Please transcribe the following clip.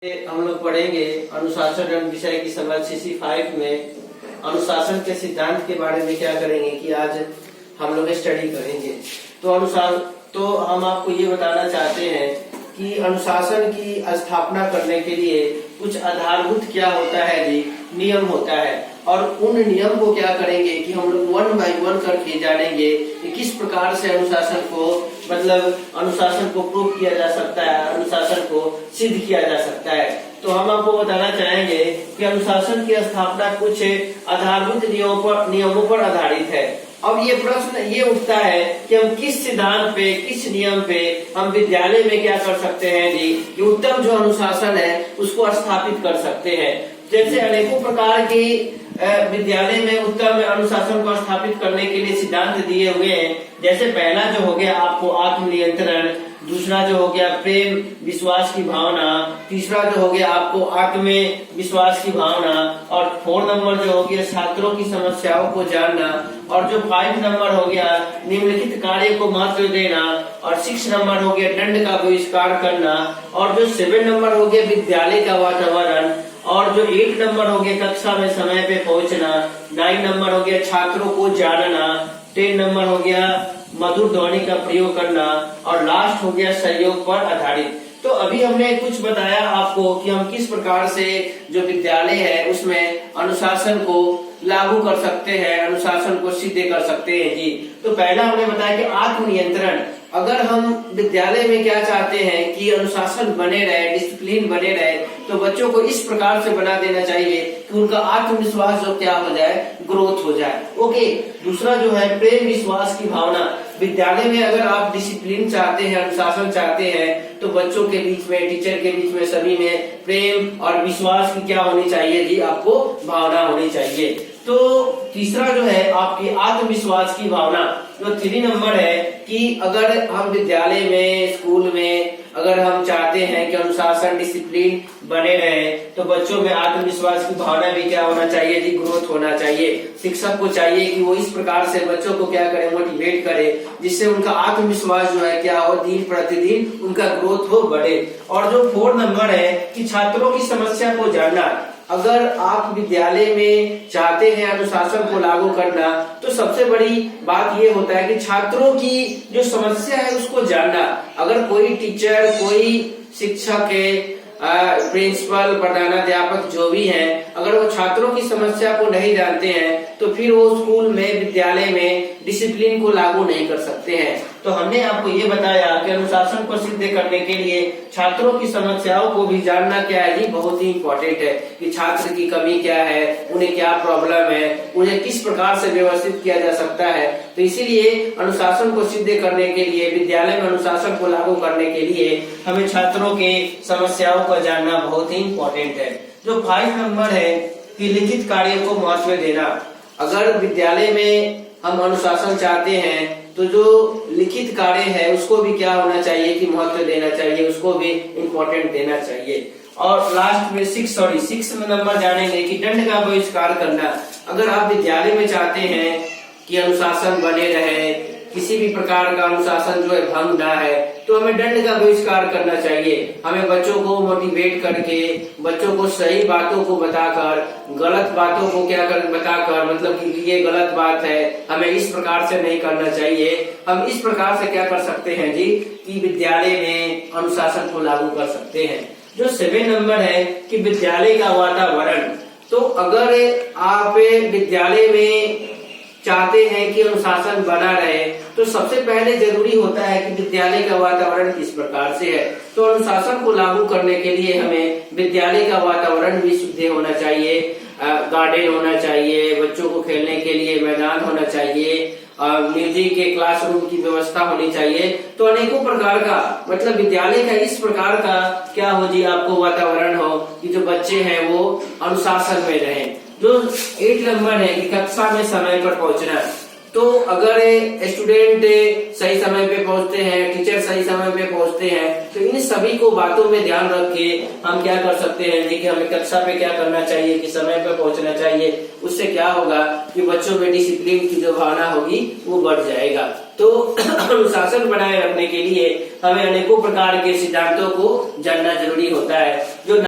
हम लोग पढ़ेंगे अनुशासन विषय की समझ CC5 में अनुशासन के सिद्धांत के बारे में क्या करेंगे कि आज हम लोग स्टडी करेंगे। तो हम आपको ये बताना चाहते हैं कि अनुशासन की स्थापना करने के लिए कुछ आधारभूत क्या होता है जी, नियम होता है। और उन नियम को क्या करेंगे कि हम लोग 1 बाय 1 करके जानेंगे कि किस प्रकार से अनुशासन को प्रूव किया जा सकता है, अनुशासन को सिद्ध किया जा सकता है। तो हम आपको बताना चाहेंगे कि अनुशासन की स्थापना कुछ आधारभूत नियमों पर आधारित है। अब ये प्रश्न ये उठता है कि हम किस सिद्धांत पे, किस नियम पे हम विद्यालय में क्या कर सकते हैं जी, कि उत्तम जो अनुशासन है उसको स्थापित कर सकते हैं। जैसे अनेकों प्रकार की विद्यालय में उत्तम अनुशासन को स्थापित करने के लिए सिद्धांत दिए हुए हैं। जैसे पहला जो हो गया आपको आत्मनियंत्रण, दूसरा जो हो गया प्रेम विश्वास की भावना, तीसरा जो हो गया आपको आत्म विश्वास की भावना, और 4 नंबर जो हो गया छात्रों की समस्याओं को जानना, और जो 5 नंबर हो गया निम्नलिखित कार्य को महत्व देना, और 6 नंबर हो गया दंड का बहिष्कार करना, और जो 7 नंबर हो गया विद्यालय का वातावरण, और जो 8 नंबर हो गया कक्षा में समय पे पहुंचना, 9 नंबर हो गया छात्रों को जानना, 10 नंबर हो गया मधुर ध्वनि का प्रयोग करना, और लास्ट हो गया सहयोग पर आधारित। तो अभी हमने कुछ बताया आपको कि हम किस प्रकार से जो विद्यालय है उसमें अनुशासन को लागू कर सकते हैं, अनुशासन को सिद्ध कर सकते हैं जी। तो पहला हमने बताया कि आत्मनियंत्रण। अगर हम विद्यालय में क्या चाहते हैं कि अनुशासन बने रहे, डिसिप्लिन बने रहे, तो बच्चों को इस प्रकार से बना देना चाहिए कि उनका आत्मविश्वास जो क्या हो जाए, ग्रोथ हो जाए। ओके। दूसरा जो है प्रेम विश्वास की भावना। विद्यालय में अगर आप डिसिप्लिन चाहते हैं, अनुशासन चाहते हैं, तो बच्चों के बीच में, टीचर के बीच में, सभी में प्रेम और विश्वास की क्या होनी चाहिए जी, आपको भावना होनी चाहिए। तो तीसरा जो है आपकी आत्मविश्वास की भावना। जो 3 नंबर है कि अगर हम विद्यालय में, स्कूल में अगर हम चाहते हैं कि अनुशासन डिसिप्लिन बने रहे, तो बच्चों में आत्मविश्वास की भावना भी क्या होना चाहिए जी, ग्रोथ होना चाहिए। शिक्षक को चाहिए कि वो इस प्रकार से बच्चों को क्या करे, मोटिवेट करे, जिससे उनका आत्मविश्वास जो है क्या हो, दिन प्रतिदिन उनका ग्रोथ हो, बढ़े। और जो 4 नंबर है कि छात्रों की समस्या को जानना। अगर आप विद्यालय में चाहते हैं अनुशासन को लागू करना, तो सबसे बड़ी बात ये होता है कि छात्रों की जो समस्या है उसको जानना। अगर कोई टीचर, कोई शिक्षक है, प्रिंसिपल, प्रधानाध्यापक जो भी हैं, अगर वो छात्रों की समस्या को नहीं जानते हैं, तो फिर वो स्कूल में, विद्यालय में डिसिप्लिन को लागू नहीं कर सकते हैं। तो हमने आपको ये बताया कि अनुशासन को सिद्ध करने के लिए छात्रों की समस्याओं को भी जानना क्या है जी, बहुत ही इम्पोर्टेंट है कि छात्र की कमी क्या है, उन्हें क्या प्रॉब्लम है, उन्हें किस प्रकार से व्यवस्थित किया जा सकता है। तो इसीलिए अनुशासन को सिद्ध करने के लिए, विद्यालय में अनुशासन को लागू करने के लिए हमें छात्रों के समस्याओं को जानना बहुत ही इम्पोर्टेंट है। जो 5 नंबर है कि लिखित कार्य को महत्व देना। अगर विद्यालय में हम अनुशासन चाहते हैं, तो जो लिखित कार्य है उसको भी क्या होना चाहिए कि महत्व देना चाहिए, उसको भी इम्पोर्टेंट देना चाहिए। और लास्ट में 6 नंबर जानेंगे कि दंड का बहिष्कार करना। अगर आप विद्यालय में चाहते हैं कि अनुशासन बने रहे, किसी भी प्रकार का अनुशासन जो है भंग ना है, तो हमें दंड का बहिष्कार करना चाहिए। हमें बच्चों को मोटिवेट करके, बच्चों को सही बातों को बताकर, गलत बातों को क्या कर बताकर, मतलब कि ये गलत बात है, हमें इस प्रकार से नहीं करना चाहिए। हम इस प्रकार से क्या कर सकते हैं जी, कि विद्यालय में अनुशासन को लागू कर सकते हैं। जो 7 नंबर है कि विद्यालय का वातावरण। तो अगर आप विद्यालय में चाहते हैं कि अनुशासन बना रहे, तो सबसे पहले जरूरी होता है कि विद्यालय का वातावरण किस प्रकार से है। तो अनुशासन को लागू करने के लिए हमें विद्यालय का वातावरण भी शुद्ध होना चाहिए, गार्डन होना चाहिए, बच्चों को खेलने के लिए मैदान होना चाहिए, म्यूजिक के क्लासरूम की व्यवस्था होनी चाहिए। तो अनेकों प्रकार का, मतलब विद्यालय का इस प्रकार का क्या हो जी, आपको वातावरण हो कि जो बच्चे हैं वो अनुशासन में रहें। जो 8 नंबर है कि कक्षा में समय पर पहुंचना। तो अगर स्टूडेंट सही समय पे पहुंचते हैं, टीचर सही समय पे पहुंचते हैं, तो इन सभी को बातों में ध्यान रख के हम क्या कर सकते हैं जी, कि हमें कक्षा पे क्या करना चाहिए कि समय पे पहुंचना चाहिए। उससे क्या होगा कि बच्चों में डिसिप्लिन की जो भावना होगी वो बढ़ जाएगा। तो अनुशासन बनाए रखने के लिए हमें अनेकों प्रकार के सिद्धांतों को जानना जरूरी होता है। जो